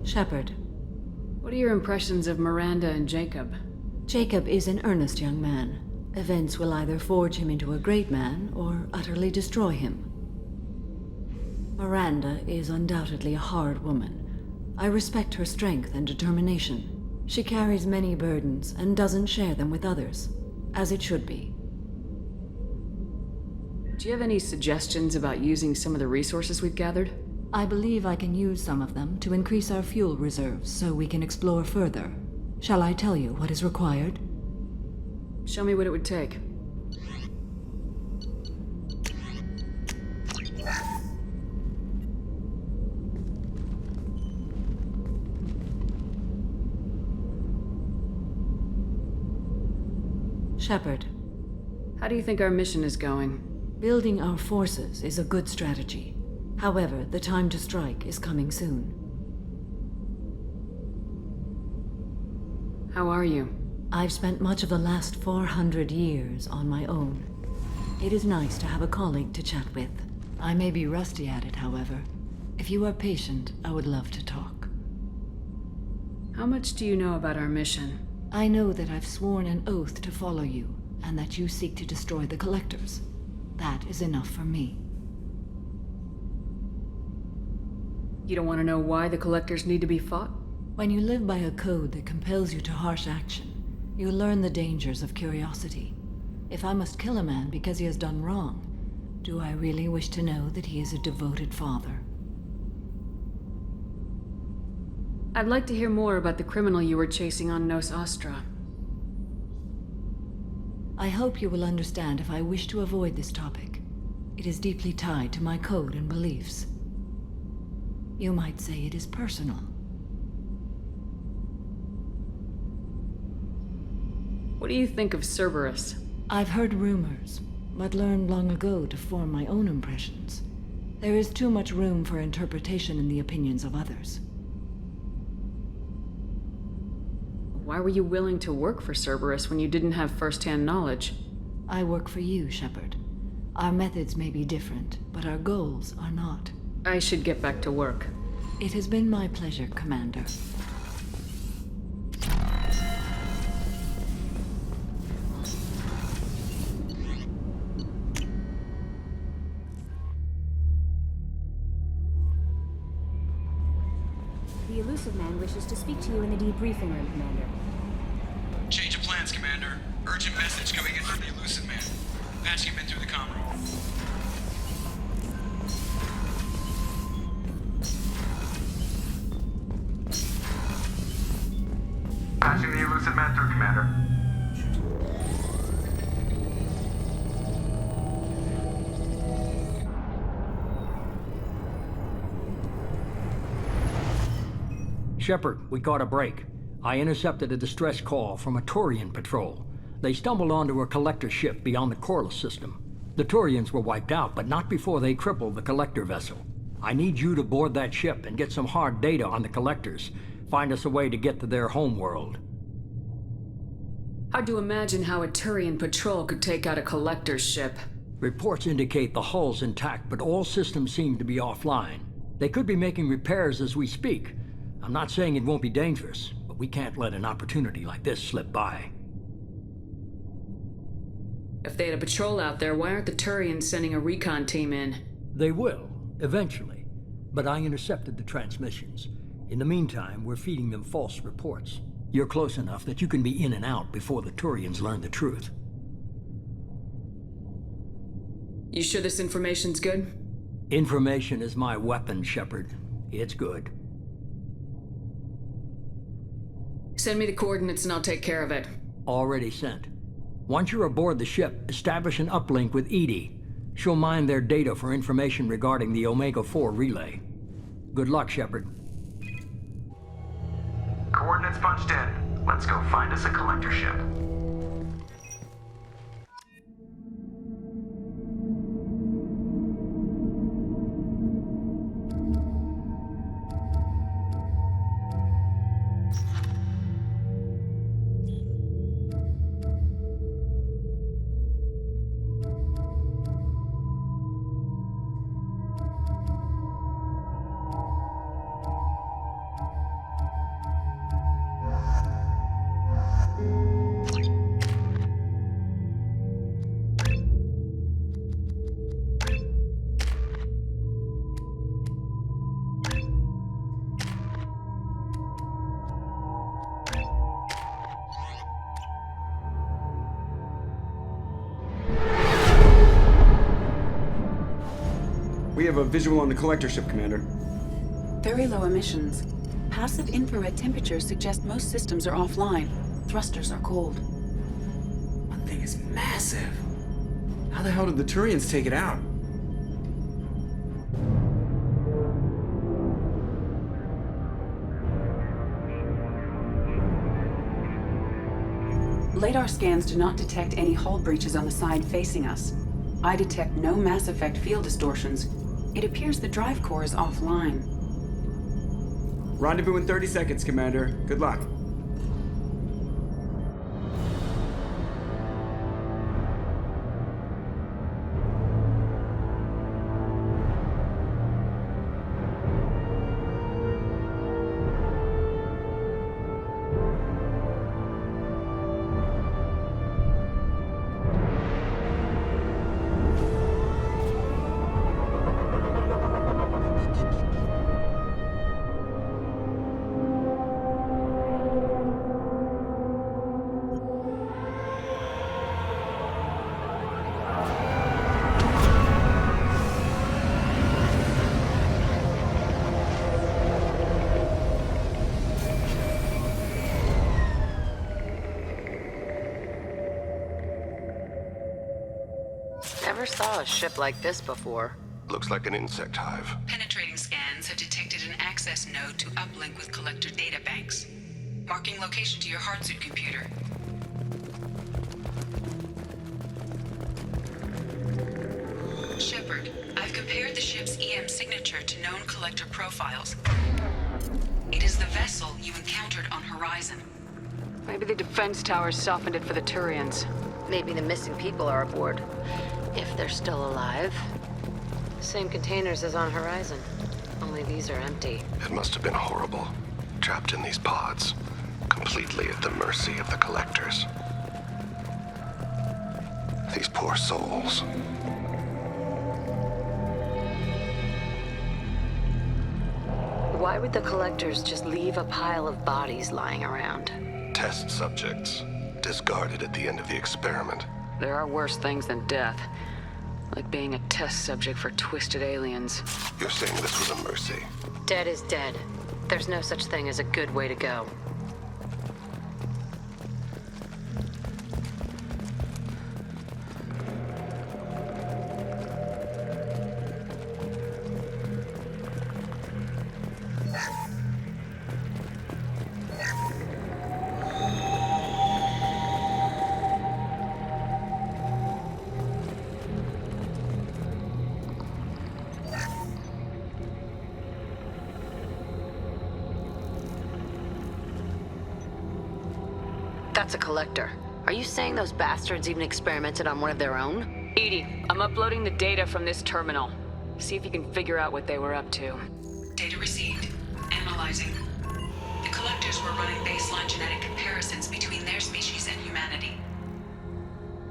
Shepard. What are your impressions of Miranda and Jacob? Jacob is an earnest young man. Events will either forge him into a great man or utterly destroy him. Miranda is undoubtedly a hard woman. I respect her strength and determination. She carries many burdens and doesn't share them with others, as it should be. Do you have any suggestions about using some of the resources we've gathered? I believe I can use some of them to increase our fuel reserves so we can explore further. Shall I tell you what is required? Show me what it would take. Shepard. How do you think our mission is going? Building our forces is a good strategy. However, the time to strike is coming soon. How are you? I've spent much of the last 400 years on my own. It is nice to have a colleague to chat with. I may be rusty at it, however. If you are patient, I would love to talk. How much do you know about our mission? I know that I've sworn an oath to follow you, and that you seek to destroy the Collectors. That is enough for me. You don't want to know why the Collectors need to be fought? When you live by a code that compels you to harsh action, you learn the dangers of curiosity. If I must kill a man because he has done wrong, do I really wish to know that he is a devoted father? I'd like to hear more about the criminal you were chasing on Nos Astra. I hope you will understand if I wish to avoid this topic. It is deeply tied to my code and beliefs. You might say it is personal. What do you think of Cerberus? I've heard rumors, but learned long ago to form my own impressions. There is too much room for interpretation in the opinions of others. Why were you willing to work for Cerberus when you didn't have first-hand knowledge? I work for you, Shepard. Our methods may be different, but our goals are not. I should get back to work. It has been my pleasure, Commander. The Elusive Man wishes to speak to you in the debriefing room, Commander. Change of plans, Commander. Urgent message coming in from the Elusive Man. Patching him in through the comm room. Patching the Elusive Man through, Commander. Shepard, we caught a break. I intercepted a distress call from a Turian patrol. They stumbled onto a collector ship beyond the Corliss system. The Turians were wiped out, but not before they crippled the collector vessel. I need you to board that ship and get some hard data on the collectors. Find us a way to get to their homeworld. Hard to imagine how a Turian patrol could take out a collector's ship. Reports indicate the hull's intact, but all systems seem to be offline. They could be making repairs as we speak. I'm not saying it won't be dangerous, but we can't let an opportunity like this slip by. If they had a patrol out there, why aren't the Turians sending a recon team in? They will, eventually. But I intercepted the transmissions. In the meantime, we're feeding them false reports. You're close enough that you can be in and out before the Turians learn the truth. You sure this information's good? Information is my weapon, Shepard. It's good. Send me the coordinates and I'll take care of it. Already sent. Once you're aboard the ship, establish an uplink with Edie. She'll mine their data for information regarding the Omega-4 relay. Good luck, Shepard. Coordinates punched in. Let's go find us a collector ship. have a visual on the collector ship, Commander. Very low emissions. Passive infrared temperatures suggest most systems are offline. Thrusters are cold. That thing is massive. How the hell did the Turians take it out? Radar scans do not detect any hull breaches on the side facing us. I detect no Mass Effect field distortions. It appears the drive core is offline. Rendezvous in 30 seconds, Commander. Good luck. Never saw a ship like this before. Looks like an insect hive. Penetrating scans have detected an access node to uplink with collector databanks. Marking location to your hardsuit computer. Shepard, I've compared the ship's EM signature to known collector profiles. It is the vessel you encountered on Horizon. Maybe the defense towers softened it for the Turians. Maybe the missing people are aboard. If they're still alive. Same containers as on Horizon. Only these are empty. It must have been horrible. Trapped in these pods. Completely at the mercy of the collectors. These poor souls. Why would the collectors just leave a pile of bodies lying around? Test subjects. Discarded at the end of the experiment. There are worse things than death. Like being a test subject for twisted aliens. You're saying this was a mercy? Dead is dead. There's no such thing as a good way to go. That's a collector. Are you saying those bastards even experimented on one of their own? Edie, I'm uploading the data from this terminal. See if you can figure out what they were up to. Data received. Analyzing. The collectors were running baseline genetic comparisons between their species and humanity.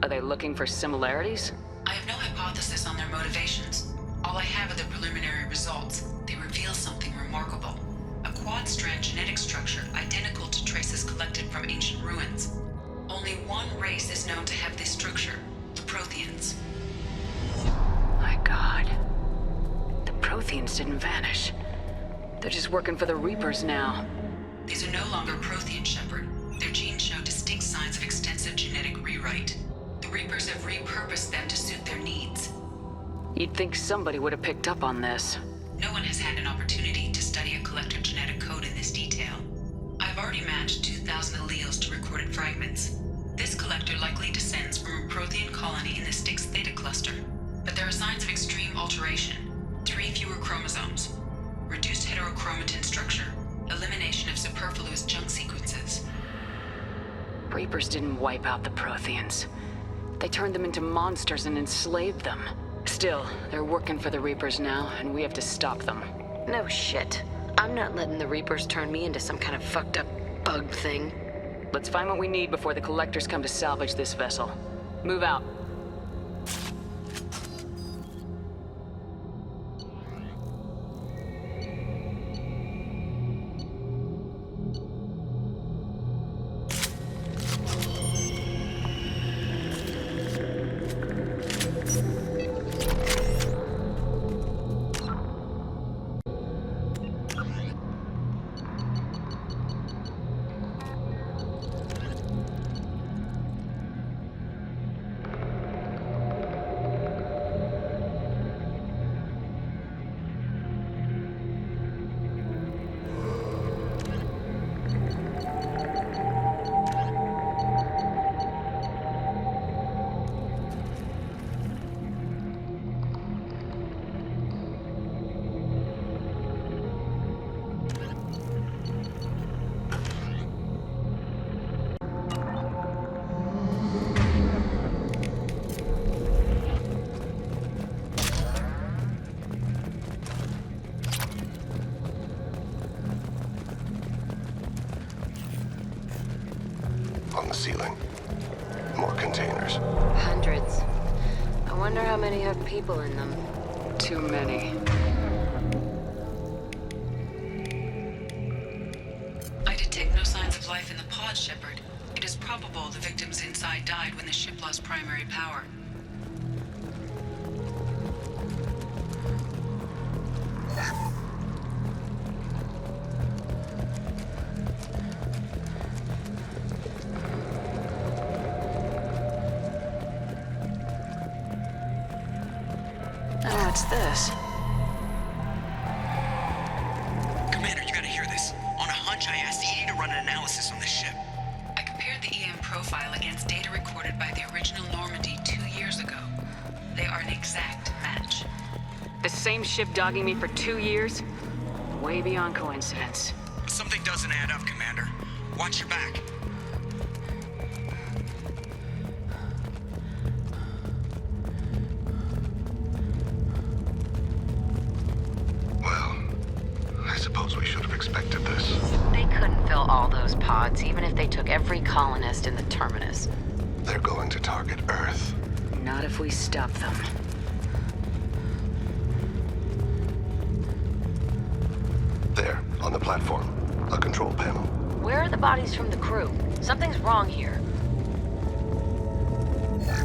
Are they looking for similarities? I have no hypothesis on their motivations. All I have are the preliminary results. They reveal something remarkable. A quad-strand genetic structure identical to traces collected from ancient ruins. Only one race is known to have this structure, the Protheans. My God. The Protheans didn't vanish. They're just working for the Reapers now. These are no longer Prothean, Shepard. Their genes show distinct signs of extensive genetic rewrite. The Reapers have repurposed them to suit their needs. You'd think somebody would have picked up on this. No one has had an opportunity to study a collector genetic code in this detail. I've already matched 2,000 alleles to recorded fragments. This collector likely descends from a Prothean colony in the Styx Theta cluster, but there are signs of extreme alteration. 3 fewer chromosomes, reduced heterochromatin structure, elimination of superfluous junk sequences. Reapers didn't wipe out the Protheans. They turned them into monsters and enslaved them. Still, they're working for the Reapers now, and we have to stop them. No shit. I'm not letting the Reapers turn me into some kind of fucked up bug thing. Let's find what we need before the collectors come to salvage this vessel. Move out. on the ceiling. More containers. Hundreds. I wonder how many have people in them. Too many. I detect no signs of life in the pod, Shepard. It is probable the victims inside died when the ship lost primary power. Oh, what's this? Commander, you gotta hear this. On a hunch, I asked Edie to run an analysis on this ship. I compared the EM profile against data recorded by the original Normandy 2 years ago. They are an exact match. The same ship dogging me for 2 years? Way beyond coincidence. Something doesn't add up, Commander. Watch your back. Well, I suppose we should have expected this. They couldn't fill all those pods, even if they took every colonist in the terminus. They're going to target Earth. Not if we stop them. There, on the platform. A control panel. Where are the bodies from the crew? Something's wrong here.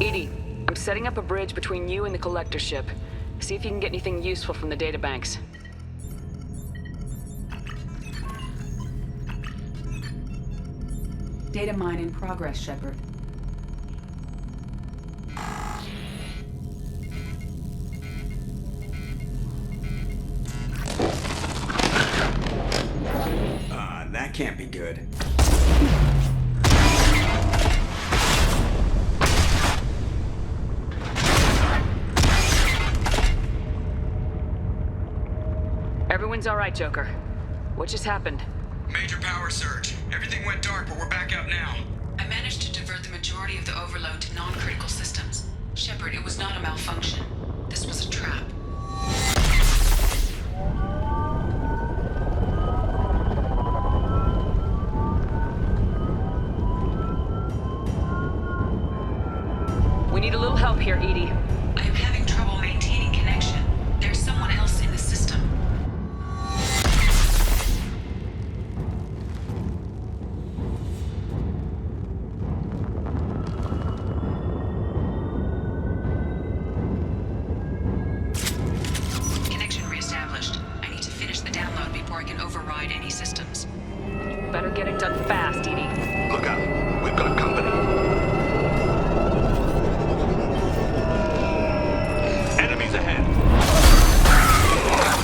Edie, I'm setting up a bridge between you and the collector ship. See if you can get anything useful from the databanks. Data mine in progress, Shepard. That can't be good. Everyone's all right, Joker. What just happened? Major power surge. Everything went dark, but we're back up now. I managed to divert the majority of the overload to non-critical systems. Shepard, it was not a malfunction. This was a trap. We need a little help here, Edie. I am having trouble maintaining connection. There's someone else in the system. Connection reestablished. I need to finish the download before I can override any systems. Better get it done fast, Edie. Look out. We've got company. Enemies ahead.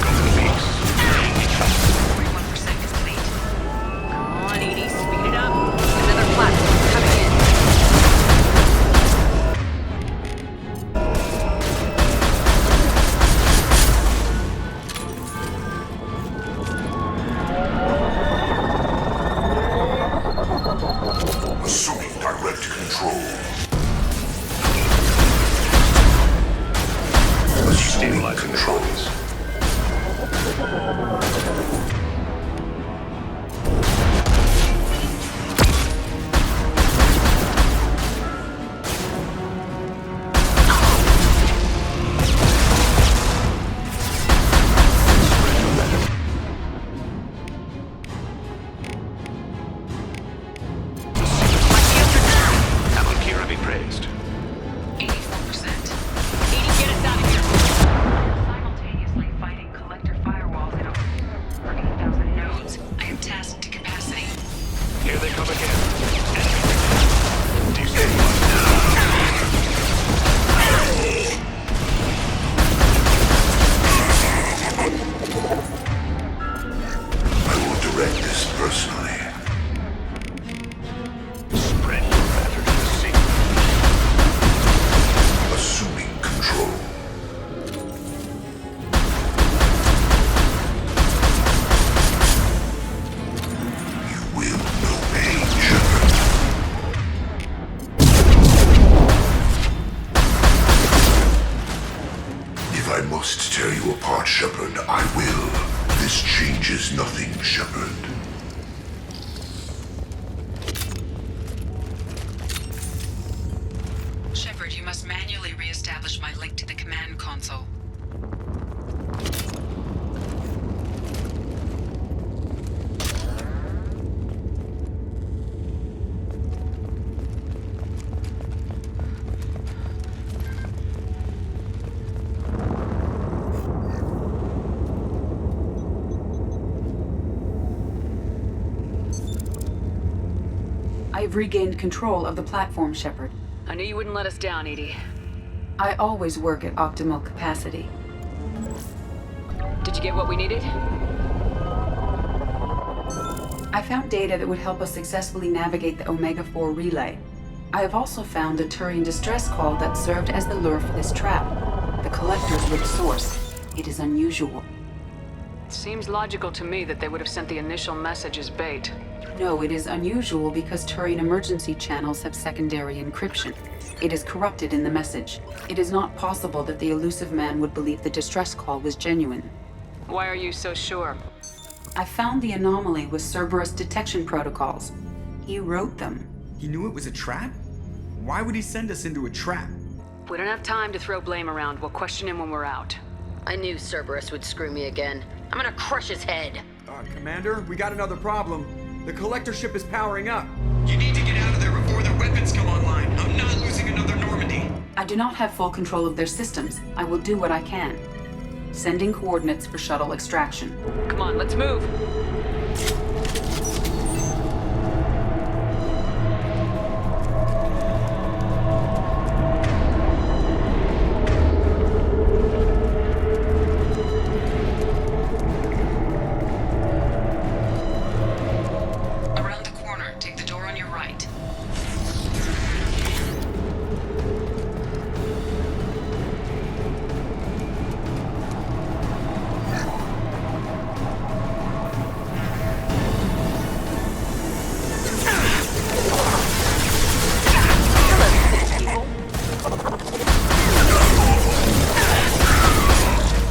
Go to the beaks. 41% complete. Come on, Edie, speed it up. Another platform coming in. Assuming direct control. Stabilize controls. Avalkira be praised. 84%. Edie, get us out of here. Simultaneously fighting collector firewalls in over 8,000 nodes. I am tasked to capacity. Here they come again. I will direct this personally. Spread your matter to the sea. Assuming control. You will know pain, Shepard. If I must tear you apart, Shepard, I will. This changes nothing, Shepard. I've regained control of the platform, Shepard. I knew you wouldn't let us down, Edie. I always work at optimal capacity. Did you get what we needed? I found data that would help us successfully navigate the Omega-4 relay. I have also found a Turian distress call that served as the lure for this trap. The Collectors were the source. It is unusual. It seems logical to me that they would have sent the initial message as bait. No, it is unusual because Turian emergency channels have secondary encryption. It is corrupted in the message. It is not possible that the elusive man would believe the distress call was genuine. Why are you so sure? I found the anomaly with Cerberus detection protocols. He wrote them. He knew it was a trap? Why would he send us into a trap? We don't have time to throw blame around. We'll question him when we're out. I knew Cerberus would screw me again. I'm gonna crush his head. Commander, we got another problem. The collector ship is powering up. You need to get out of there before their weapons come online. I'm not losing another Normandy. I do not have full control of their systems. I will do what I can. Sending coordinates for shuttle extraction. Come on, let's move. Around the corner, take the door on your right.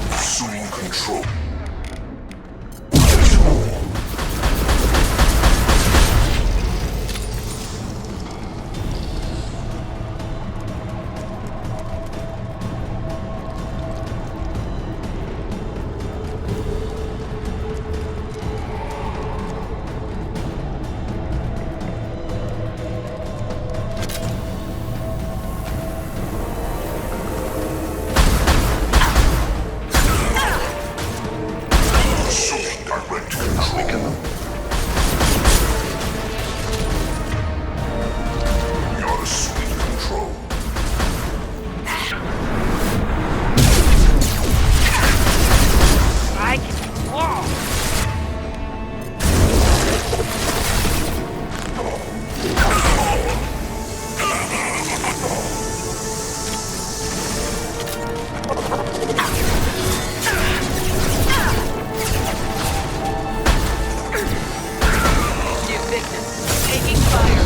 Assuming control. Assuming direct control. We are assuming control. New victim. Taking fire.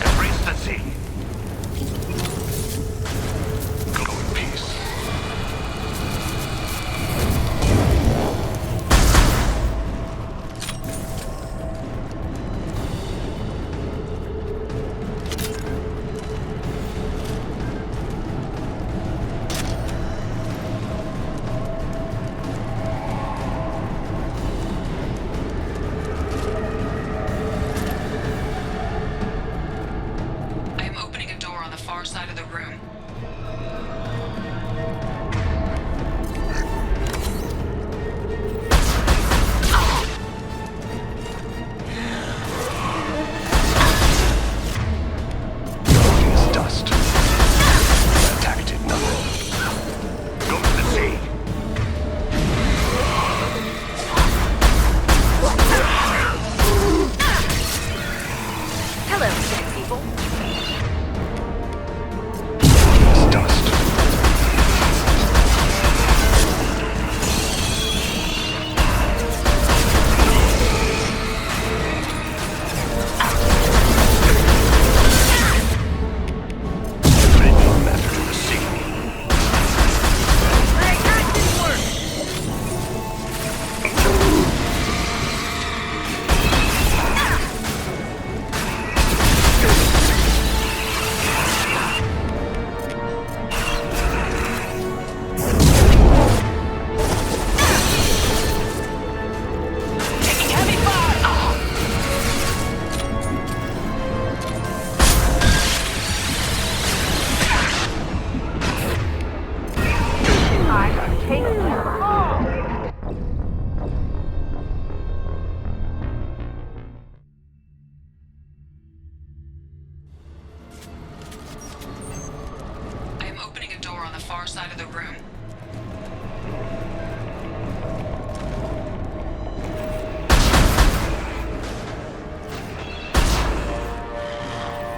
Embrace the sea. Go in peace. I am opening a door on the far side of the room. It's dust. The attack did nothing. Go to the sea. Hello, sick people. far side of the room.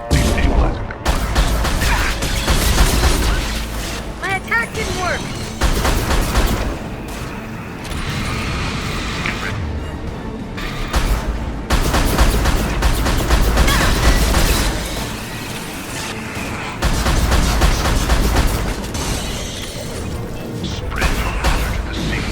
Destabilizing their bodies. My attack didn't work! Get ready. Spread your matter to the sea.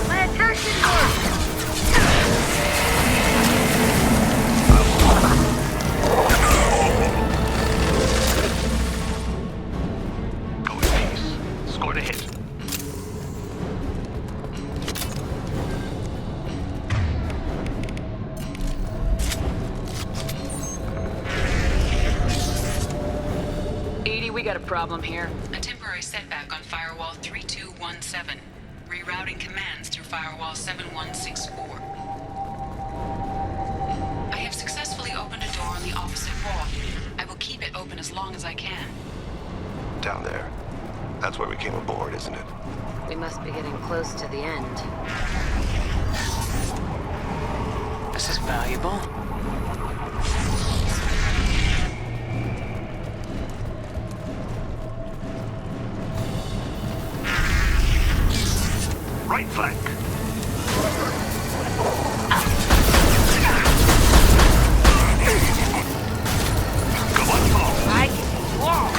My attack didn't work! Go in peace. Scored a hit. Edie, we got a problem here. A temporary setback on Firewall 3217. Rerouting commands through Firewall 7164. I have successfully opened a door on the opposite wall. I will keep it open as long as I can. Down there. That's where we came aboard, isn't it? We must be getting close to the end. This is valuable. Right flank. Go on, fall. I can walk!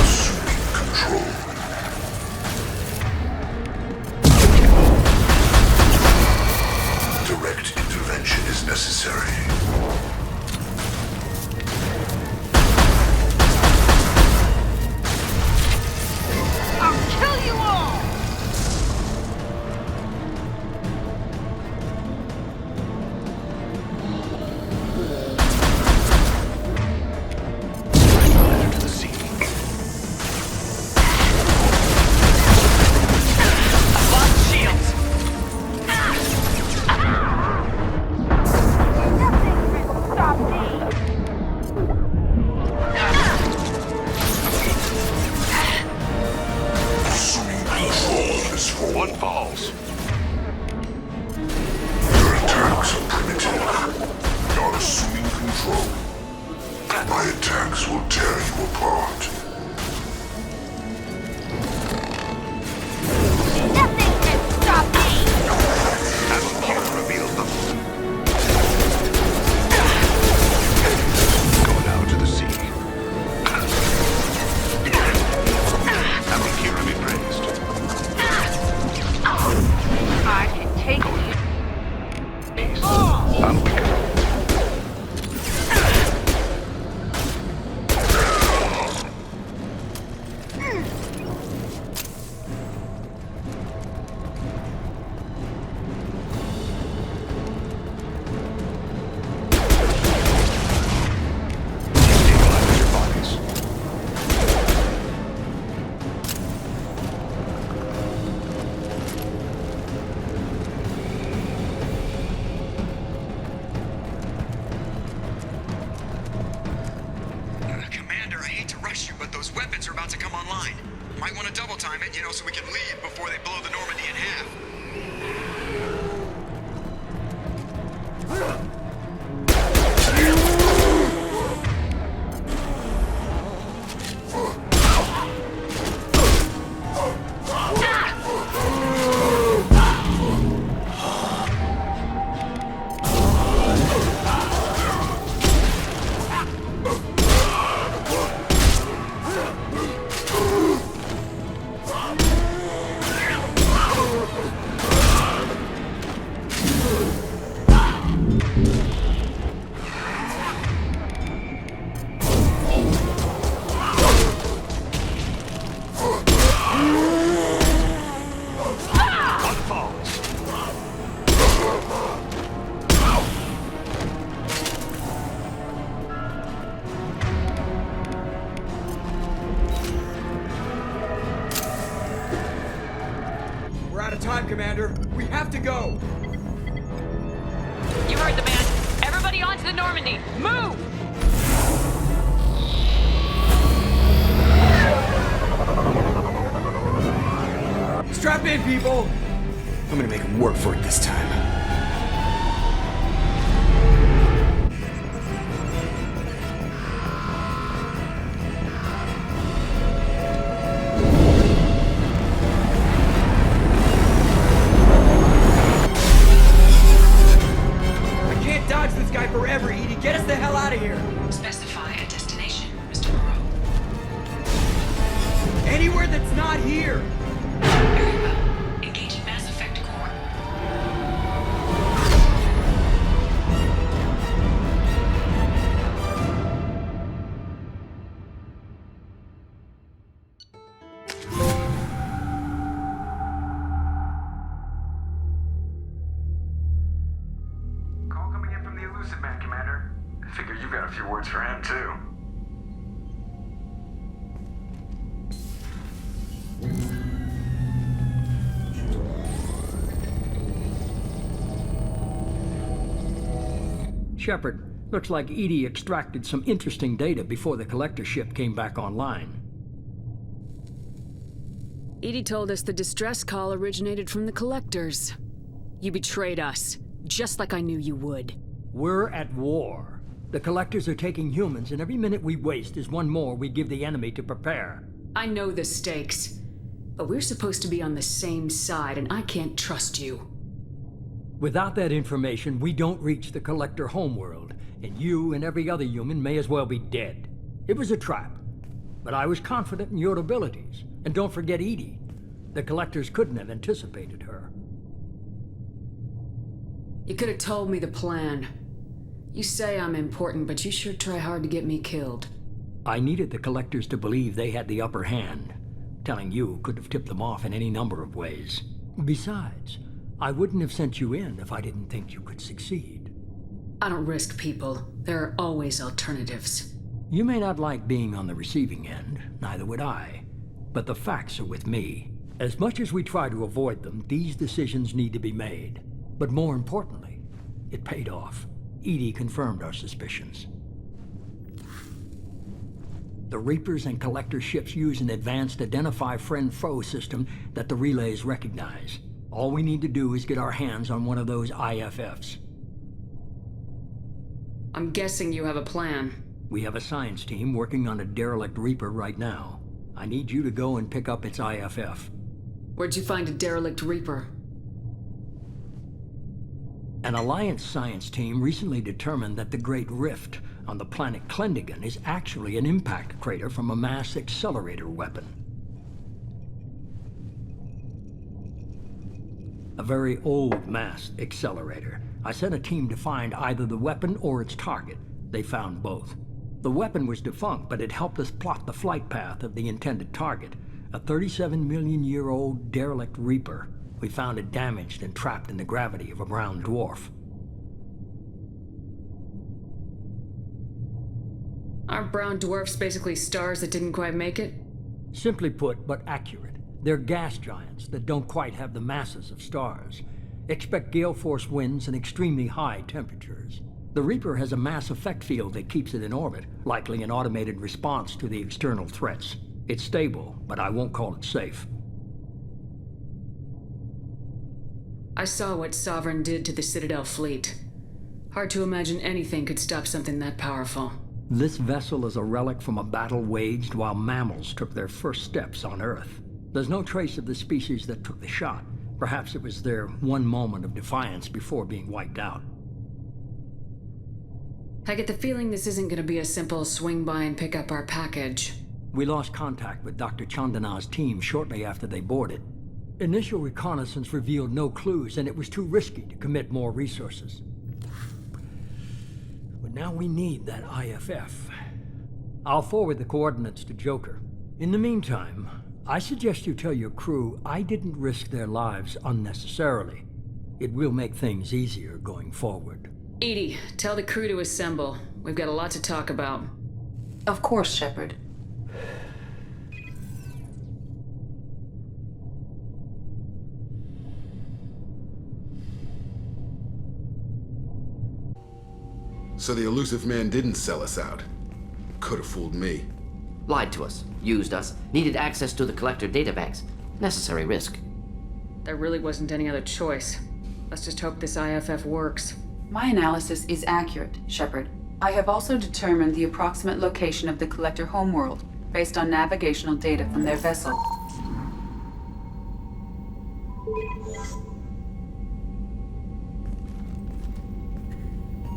Assuming control. Direct intervention is necessary. I'll kill you all! Matter to the sea. Assuming control of this form. One falls. Your attacks are primitive. Not assuming control. My attacks will tear you apart. Nothing can stop me! Haven't you revealed them? Go now to the sea. Haven't Kira be praised? I can take you. Peace. I'm weaker. Stabilize your bodies. Commander, I hate to rush you, but those weapons are about to come online. Might want to double time it, so we can leave before they blow the Normandy in half. Commander. We have to go. You heard the man. Everybody onto the Normandy. Move! Strap in, people. I'm gonna make them work for it this time. Forever, Edie. Get us the hell out of here. Specify a destination, Mr. Moreau. Anywhere that's not here. Very well. Engaging Mass Effect Core. Call coming in from the Elusive Man, Commander. I figure you got a few words for him, too. Shepard, looks like Edie extracted some interesting data before the collector ship came back online. Edie told us the distress call originated from the collectors. You betrayed us, just like I knew you would. We're at war. The collectors are taking humans, and every minute we waste is one more we give the enemy to prepare. I know the stakes, but we're supposed to be on the same side, and I can't trust you. Without that information, we don't reach the collector homeworld, and you and every other human may as well be dead. It was a trap, but I was confident in your abilities. And don't forget Edie. The collectors couldn't have anticipated her. You could have told me the plan. You say I'm important, but you sure try hard to get me killed. I needed the collectors to believe they had the upper hand. Telling you could have tipped them off in any number of ways. Besides, I wouldn't have sent you in if I didn't think you could succeed. I don't risk people. There are always alternatives. You may not like being on the receiving end, neither would I. But the facts are with me. As much as we try to avoid them, these decisions need to be made. But more importantly, it paid off. Edie confirmed our suspicions. The Reapers and Collector ships use an advanced Identify Friend-Foe system that the relays recognize. All we need to do is get our hands on one of those IFFs. I'm guessing you have a plan. We have a science team working on a derelict Reaper right now. I need you to go and pick up its IFF. Where'd you find a derelict Reaper? An Alliance science team recently determined that the Great Rift on the planet Klendigan is actually an impact crater from a mass accelerator weapon. A very old mass accelerator. I sent a team to find either the weapon or its target. They found both. The weapon was defunct, but it helped us plot the flight path of the intended target, a 37-million-year-old derelict Reaper. We found it damaged and trapped in the gravity of a brown dwarf. Aren't brown dwarfs basically stars that didn't quite make it? Simply put, but accurate. They're gas giants that don't quite have the masses of stars. Expect gale force winds and extremely high temperatures. The Reaper has a mass effect field that keeps it in orbit, likely an automated response to the external threats. It's stable, but I won't call it safe. I saw what Sovereign did to the Citadel fleet. Hard to imagine anything could stop something that powerful. This vessel is a relic from a battle waged while mammals took their first steps on Earth. There's no trace of the species that took the shot. Perhaps it was their one moment of defiance before being wiped out. I get the feeling this isn't going to be a simple swing by and pick up our package. We lost contact with Dr. Chandana's team shortly after they boarded. Initial reconnaissance revealed no clues, and it was too risky to commit more resources. But now we need that IFF. I'll forward the coordinates to Joker. In the meantime, I suggest you tell your crew I didn't risk their lives unnecessarily. It will make things easier going forward. Edie, tell the crew to assemble. We've got a lot to talk about. Of course, Shepard. So the elusive man didn't sell us out. Could have fooled me. Lied to us, used us, needed access to the collector databanks. Necessary risk. There really wasn't any other choice. Let's just hope this IFF works. My analysis is accurate, Shepard. I have also determined the approximate location of the collector homeworld based on navigational data from their vessel.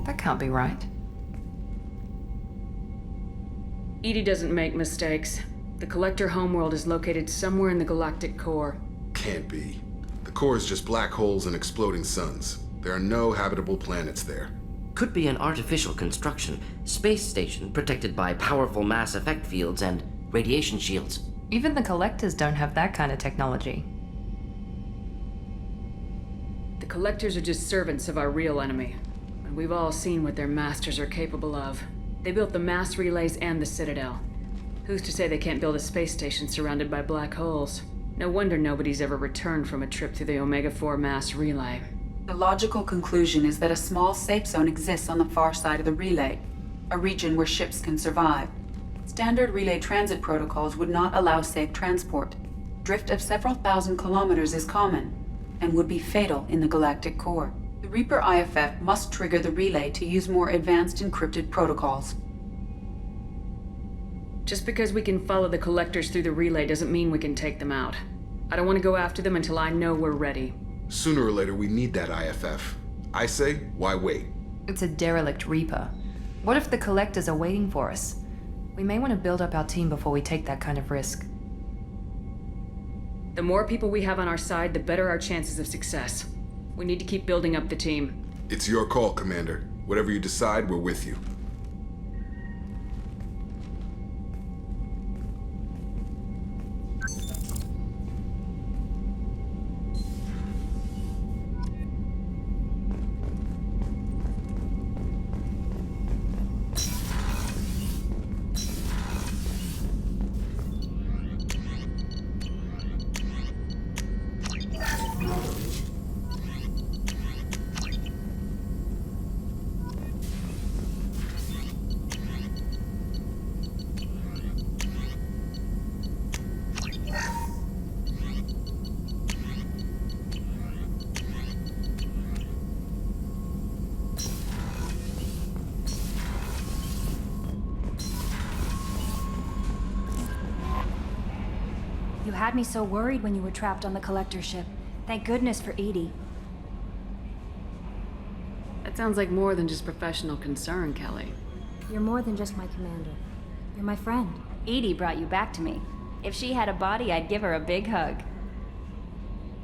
That can't be right. EDI doesn't make mistakes. The collector homeworld is located somewhere in the galactic core. Can't be. The core is just black holes and exploding suns. There are no habitable planets there. Could be an artificial construction, space station protected by powerful mass effect fields and radiation shields. Even the collectors don't have that kind of technology. The collectors are just servants of our real enemy. And we've all seen what their masters are capable of. They built the mass relays and the Citadel. Who's to say they can't build a space station surrounded by black holes? No wonder nobody's ever returned from a trip through the Omega-4 mass relay. The logical conclusion is that a small safe zone exists on the far side of the relay, a region where ships can survive. Standard relay transit protocols would not allow safe transport. Drift of several thousand kilometers is common, and would be fatal in the galactic core. The Reaper IFF must trigger the relay to use more advanced encrypted protocols. Just because we can follow the collectors through the relay doesn't mean we can take them out. I don't want to go after them until I know we're ready. Sooner or later, we need that IFF. I say, why wait? It's a derelict Reaper. What if the collectors are waiting for us? We may want to build up our team before we take that kind of risk. The more people we have on our side, the better our chances of success. We need to keep building up the team. It's your call, Commander. Whatever you decide, we're with you. You had me so worried when you were trapped on the collector ship. Thank goodness for EDI. That sounds like more than just professional concern, Kelly. You're more than just my commander. You're my friend. EDI brought you back to me. If she had a body, I'd give her a big hug.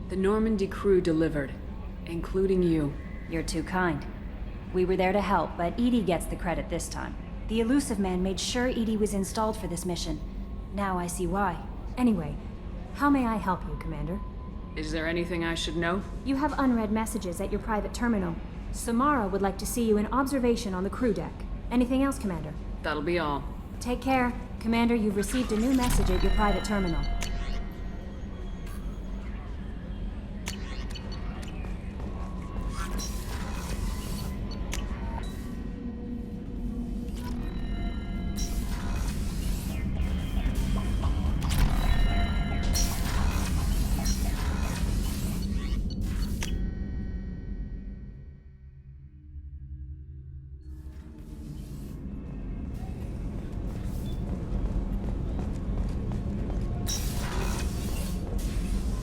The Normandy crew delivered, including you. You're too kind. We were there to help, but EDI gets the credit this time. The elusive man made sure EDI was installed for this mission. Now I see why. Anyway, how may I help you, Commander? Is there anything I should know? You have unread messages at your private terminal. Samara would like to see you in observation on the crew deck. Anything else, Commander? That'll be all. Take care. Commander, you've received a new message at your private terminal.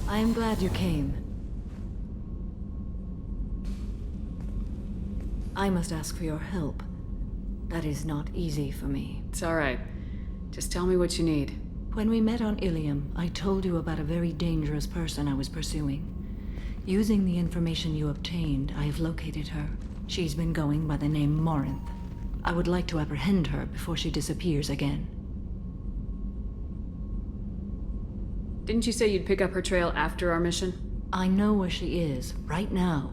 I am glad you came. I must ask for your help. That is not easy for me. It's all right. Just tell me what you need. When we met on Ilium, I told you about a very dangerous person I was pursuing. Using the information you obtained, I have located her. She's been going by the name Morinth. I would like to apprehend her before she disappears again. Didn't you say you'd pick up her trail after our mission? I know where she is, right now.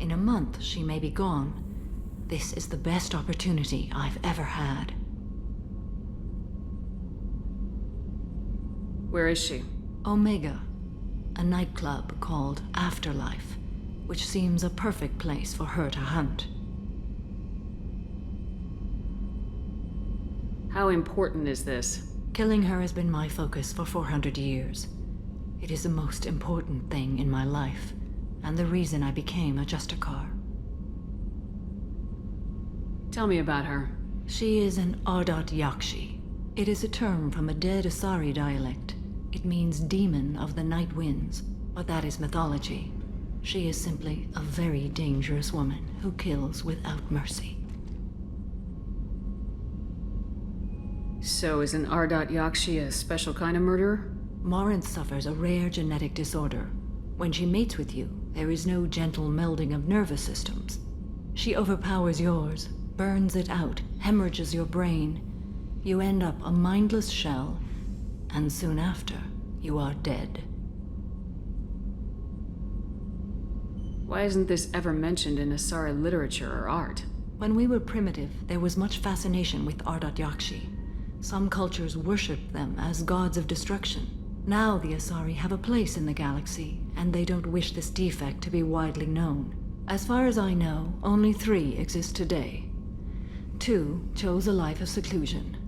In a month, she may be gone. This is the best opportunity I've ever had. Where is she? Omega, a nightclub called Afterlife, which seems a perfect place for her to hunt. How important is this? Killing her has been my focus for 400 years. It is the most important thing in my life, and the reason I became a Justicar. Tell me about her. She is an Ardat Yakshi. It is a term from a dead Asari dialect. It means demon of the night winds, but that is mythology. She is simply a very dangerous woman who kills without mercy. So is an Ardat Yakshi a special kind of murderer? Morinth suffers a rare genetic disorder. When she mates with you, there is no gentle melding of nervous systems. She overpowers yours, burns it out, hemorrhages your brain. You end up a mindless shell, and soon after, you are dead. Why isn't this ever mentioned in Asari literature or art? When we were primitive, there was much fascination with Ardat Yakshi. Some cultures worshipped them as gods of destruction. Now the Asari have a place in the galaxy, and they don't wish this defect to be widely known. As far as I know, only 3 exist today. 2 chose a life of seclusion.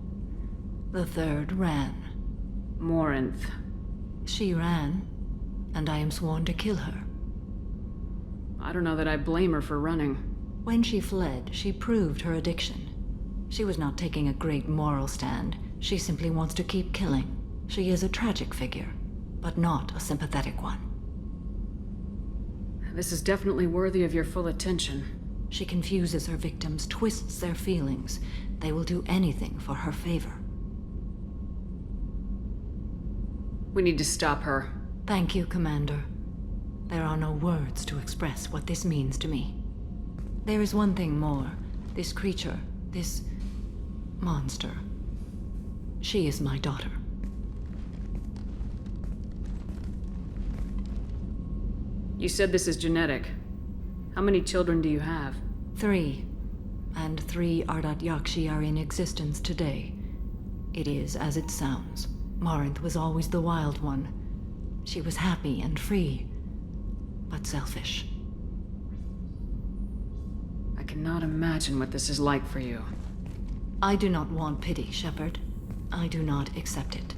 The 3rd ran. Morinth. She ran, and I am sworn to kill her. I don't know that I blame her for running. When she fled, she proved her addiction. She was not taking a great moral stand. She simply wants to keep killing. She is a tragic figure, but not a sympathetic one. This is definitely worthy of your full attention. She confuses her victims, twists their feelings. They will do anything for her favor. We need to stop her. Thank you, Commander. There are no words to express what this means to me. There is one thing more. This creature, this monster. She is my daughter. You said this is genetic. How many children do you have? 3. And 3 Ardat Yakshi are in existence today. It is as it sounds. Morinth was always the wild one. She was happy and free, but selfish. I cannot imagine what this is like for you. I do not want pity, Shepard. I do not accept it.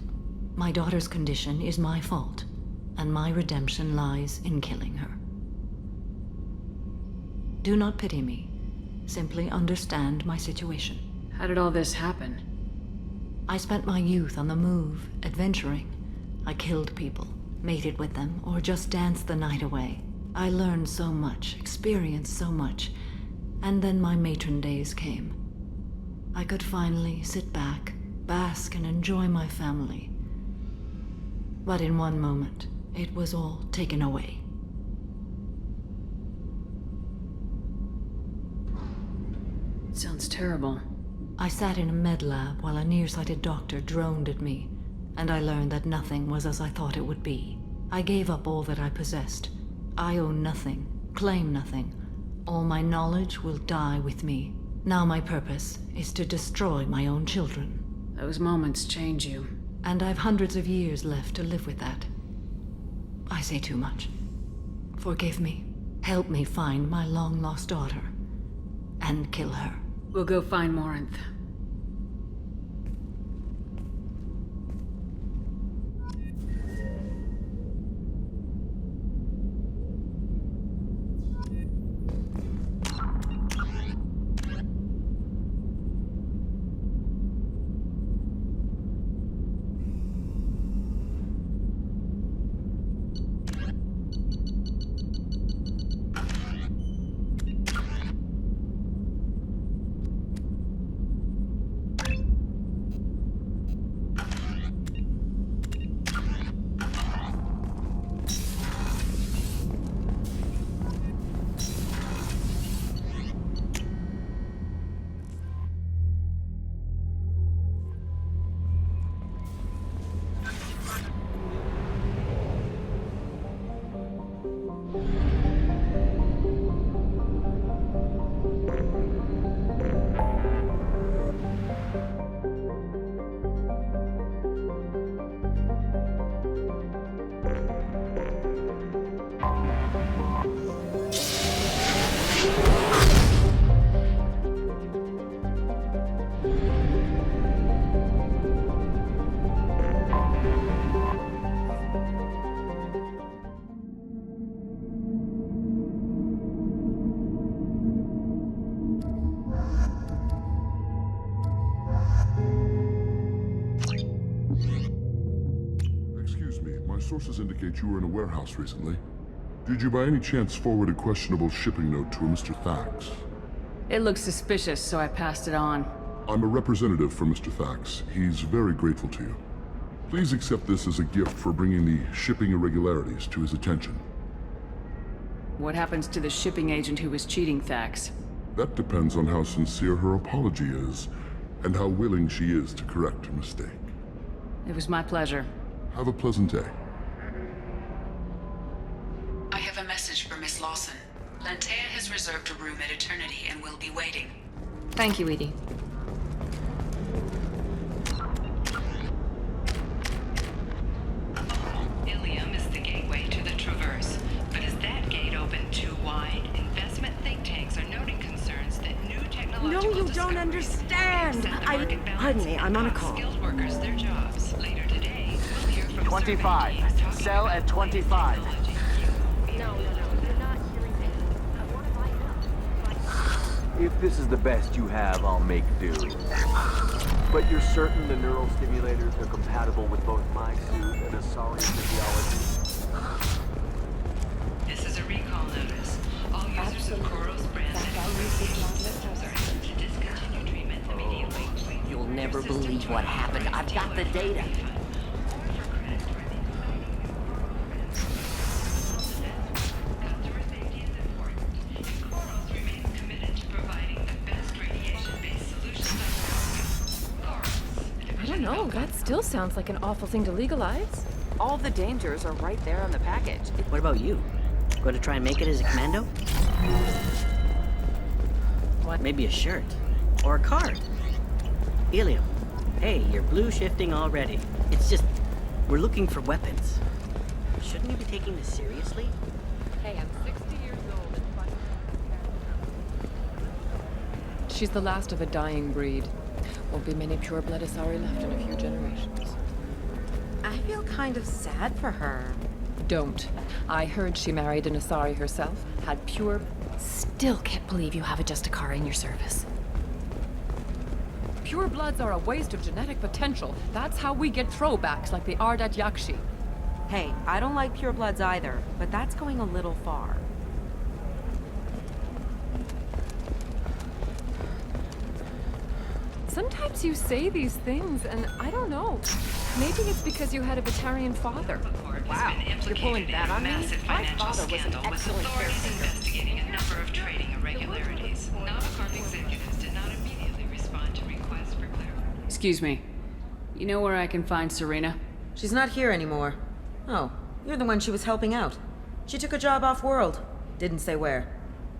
My daughter's condition is my fault, and my redemption lies in killing her. Do not pity me. Simply understand my situation. How did all this happen? I spent my youth on the move, adventuring. I killed people, mated with them, or just danced the night away. I learned so much, experienced so much, and then my matron days came. I could finally sit back, bask and enjoy my family. But in one moment, it was all taken away. It sounds terrible. I sat in a med lab while a nearsighted doctor droned at me, and I learned that nothing was as I thought it would be. I gave up all that I possessed. I own nothing, claim nothing. All my knowledge will die with me. Now my purpose is to destroy my own children. Those moments change you. And I've hundreds of years left to live with that. I say too much. Forgive me. Help me find my long-lost daughter. And kill her. We'll go find Morinth. sources indicate you were in a warehouse recently. Did you by any chance forward a questionable shipping note to a Mr. Thax? It looked suspicious, so I passed it on. I'm a representative for Mr. Thax. He's very grateful to you. Please accept this as a gift for bringing the shipping irregularities to his attention. What happens to the shipping agent who was cheating Thax? That depends on how sincere her apology is, and how willing she is to correct her mistake. It was my pleasure. Have a pleasant day. I have a message for Miss Lawson. Lantea has reserved a room at Eternity and will be waiting. Thank you, Edie. Ilium is the gateway to the Traverse, but is that gate open too wide? Investment think tanks are noting concerns that new technological No, you don't understand. Pardon me, I'm on a call. Skilled workers their jobs. Later today, we'll hear from 25. Cell at 25. No, you're not hearing me. I want to find out. If this is the best you have, I'll make do. But you're certain the neural stimulators are compatible with both my suit and Asari physiology? This is a recall notice. All users of Koros brand systems are asked to discontinue treatment immediately. You'll never believe what happened. I've got the data. Customer safety is important, and Koros remains committed to providing the best radiation-based solutions on the market. Koros. I don't know, that still sounds like an awful thing to legalize. All the dangers are right there on the package. What about you? Going to try and make it as a commando? What? Maybe a shirt. Or a card. Helium. Hey, you're blue shifting already. It's just, we're looking for weapons. Shouldn't you be taking this seriously? Hey, I'm 60 years old and she's the last of a dying breed. Won't be many pure-blood Asari left in a few generations. I feel kind of sad for her. Don't. I heard she married an Asari herself, had pure... Still can't believe you have a Justicar in your service. Pure bloods are a waste of genetic potential. That's how we get throwbacks like the Ardat Yakshi. Hey, I don't like purebloods either, but that's going a little far. Sometimes you say these things, and I don't know. Maybe it's because you had a Batarian father. Wow, you're pulling that on me? Massive My financial father was an scandal with excellent authorities caretaker. investigating a number of trading irregularities. Navacorp executives did not immediately respond to requests for clarification. Excuse me. You know where I can find Serena? She's not here anymore. Oh, you're the one she was helping out. She took a job off-world. Didn't say where.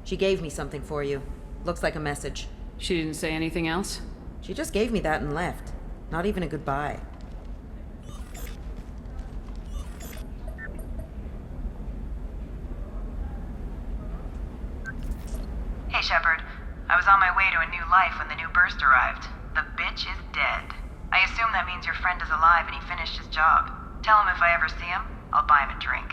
She gave me something for you. Looks like a message. She didn't say anything else? She just gave me that and left. Not even a goodbye. Hey, Shepard. I was on my way to a new life when the new burst arrived. The bitch is dead. I assume that means your friend is alive and he finished his job. Tell him if I ever see him, I'll buy him a drink.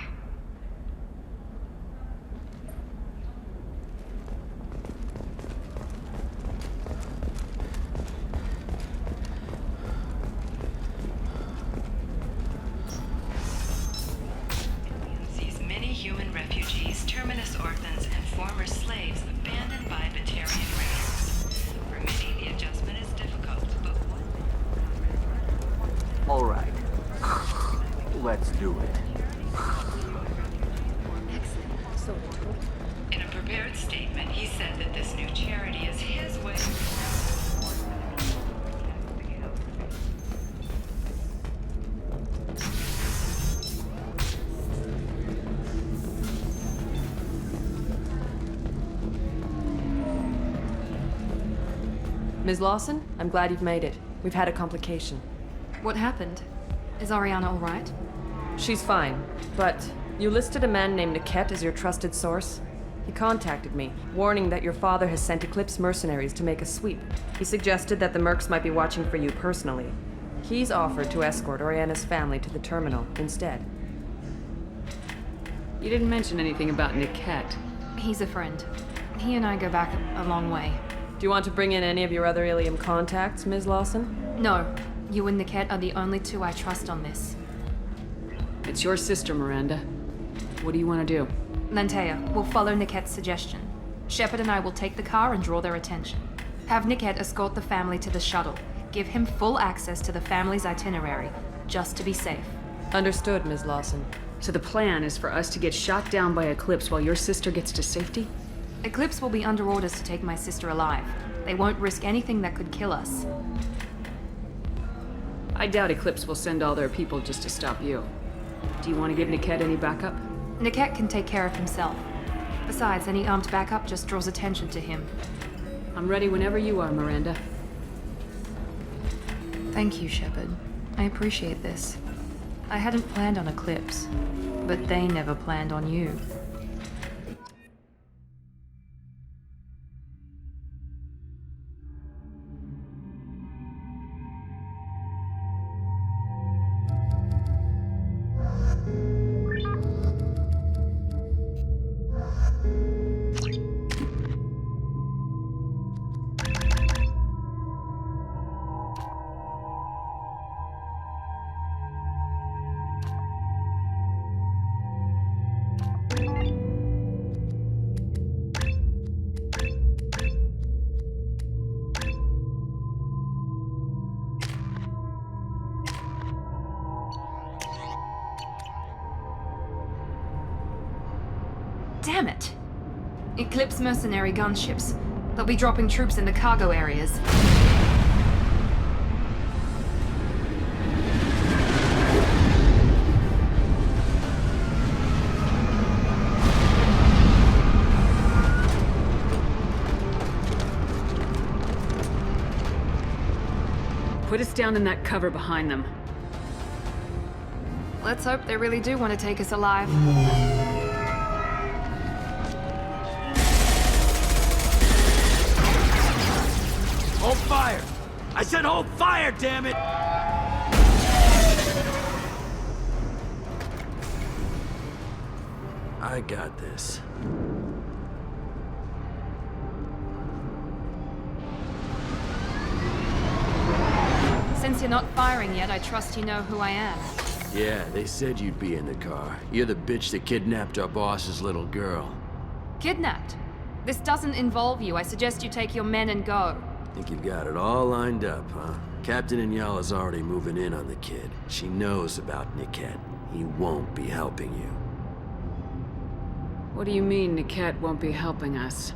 Sees many human refugees, terminus orphans, and former slaves abandoned by Batarian raiders. For many, the adjustment is difficult, but one... All right. Let's do it. In a prepared statement, he said that this new charity is his way. Ms. Lawson, I'm glad you've made it. We've had a complication. What happened? Is Ariana all right? She's fine, but you listed a man named Niket as your trusted source. He contacted me, warning that your father has sent Eclipse mercenaries to make a sweep. He suggested that the mercs might be watching for you personally. He's offered to escort Oriana's family to the terminal instead. You didn't mention anything about Niket. He's a friend. He and I go back a long way. Do you want to bring in any of your other Ilium contacts, Ms. Lawson? No. You and Niket are the only two I trust on this. It's your sister, Miranda. What do you want to do? Lantea, we'll follow Nickette's suggestion. Shepard and I will take the car and draw their attention. Have Nickette escort the family to the shuttle. Give him full access to the family's itinerary, just to be safe. Understood, Ms. Lawson. So the plan is for us to get shot down by Eclipse while your sister gets to safety? Eclipse will be under orders to take my sister alive. They won't risk anything that could kill us. I doubt Eclipse will send all their people just to stop you. Do you want to give Nickette any backup? Nickette can take care of himself. Besides, any armed backup just draws attention to him. I'm ready whenever you are, Miranda. Thank you, Shepard. I appreciate this. I hadn't planned on Eclipse, but they never planned on you. Damn it! Eclipse mercenary gunships. They'll be dropping troops in the cargo areas. Put us down in that cover behind them. Let's hope they really do want to take us alive. Hold fire! I said hold fire, damn it! I got this. Since you're not firing yet, I trust you know who I am. Yeah, they said you'd be in the car. You're the bitch that kidnapped our boss's little girl. Kidnapped? This doesn't involve you. I suggest you take your men and go. Think you've got it all lined up, huh? Captain Inyala's already moving in on the kid. She knows about Nickette. He won't be helping you. What do you mean Nickette won't be helping us?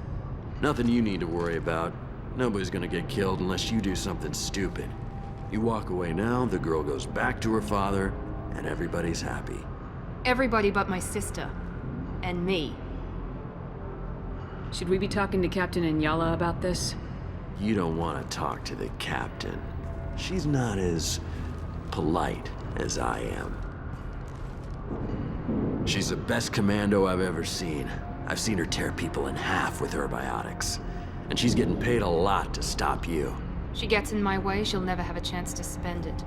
Nothing you need to worry about. Nobody's gonna get killed unless you do something stupid. You walk away now, the girl goes back to her father, and everybody's happy. Everybody but my sister. And me. Should we be talking to Captain Inyala about this? You don't want to talk to the captain. She's not as polite as I am. She's the best commando I've ever seen. I've seen her tear people in half with her biotics. And she's getting paid a lot to stop you. She gets in my way, she'll never have a chance to spend it.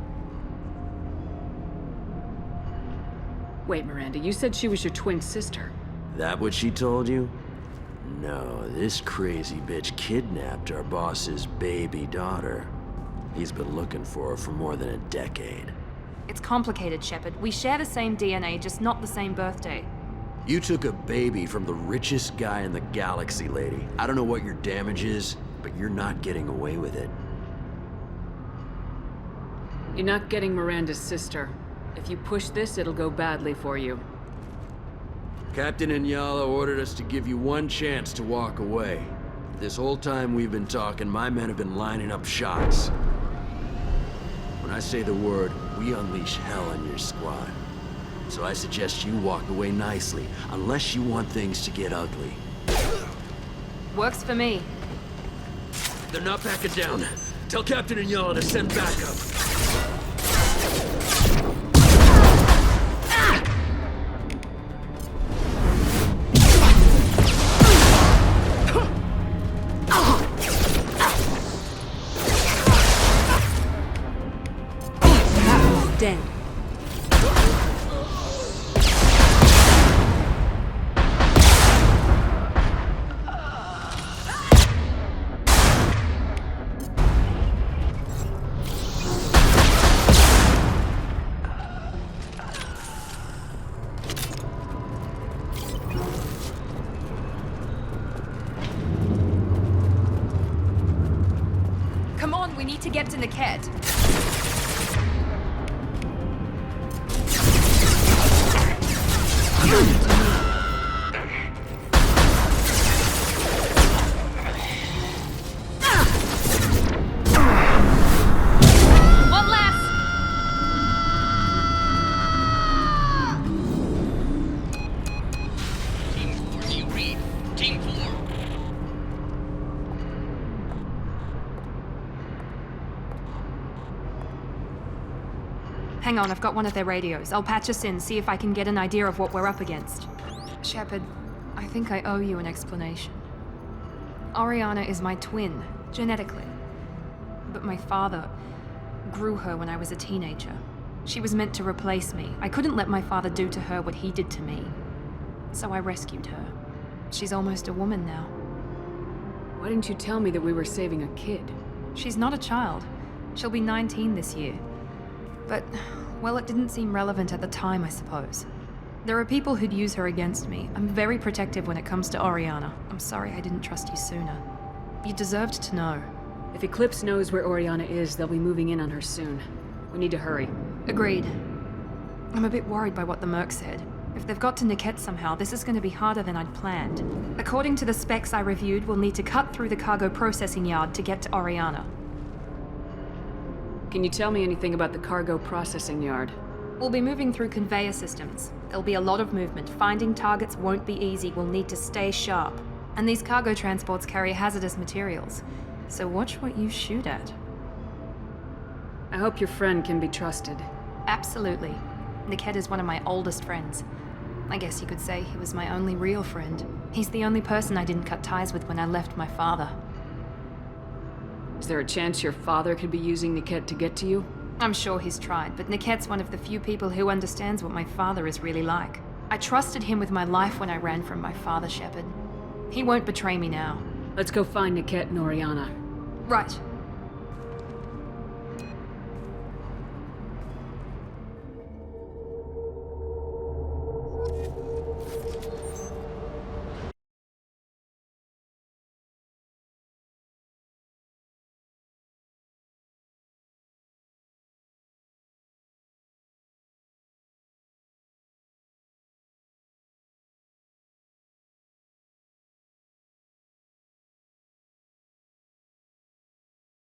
Wait, Miranda, you said she was your twin sister. That what she told you? No, this crazy bitch kidnapped our boss's baby daughter. He's been looking for her for more than a decade. It's complicated, Shepard. We share the same DNA, just not the same birthday. You took a baby from the richest guy in the galaxy, lady. I don't know what your damage is, but you're not getting away with it. You're not getting Miranda's sister. If you push this, it'll go badly for you. Captain Inyala ordered us to give you one chance to walk away. This whole time we've been talking, my men have been lining up shots. When I say the word, we unleash hell on your squad. So I suggest you walk away nicely, unless you want things to get ugly. Works for me. They're not backing down. Tell Captain Inyala to send backup. Dead. on, we need to get to Niket. One less! Team 4, do you read? Team 4. Hang on, I've got one of their radios. I'll patch us in, see if I can get an idea of what we're up against. Shepard, I think I owe you an explanation. Oriana is my twin, genetically. But my father grew her when I was a teenager. She was meant to replace me. I couldn't let my father do to her what he did to me. So I rescued her. She's almost a woman now. Why didn't you tell me that we were saving a kid? She's not a child. She'll be 19 this year. But, well, it didn't seem relevant at the time, I suppose. There are people who'd use her against me. I'm very protective when it comes to Oriana. I'm sorry I didn't trust you sooner. You deserved to know. If Eclipse knows where Oriana is, they'll be moving in on her soon. We need to hurry. Agreed. I'm a bit worried by what the Merc said. If they've got to Niket somehow, this is going to be harder than I'd planned. According to the specs I reviewed, we'll need to cut through the cargo processing yard to get to Oriana. Can you tell me anything about the cargo processing yard? We'll be moving through conveyor systems. There'll be a lot of movement. Finding targets won't be easy. We'll need to stay sharp. And these cargo transports carry hazardous materials. So watch what you shoot at. I hope your friend can be trusted. Absolutely. Niket is one of my oldest friends. I guess you could say he was my only real friend. He's the only person I didn't cut ties with when I left my father. Is there a chance your father could be using Niket to get to you? I'm sure he's tried, but Niket's one of the few people who understands what my father is really like. I trusted him with my life when I ran from my father, Shepard. He won't betray me now. Let's go find Niket and Oriana. Right.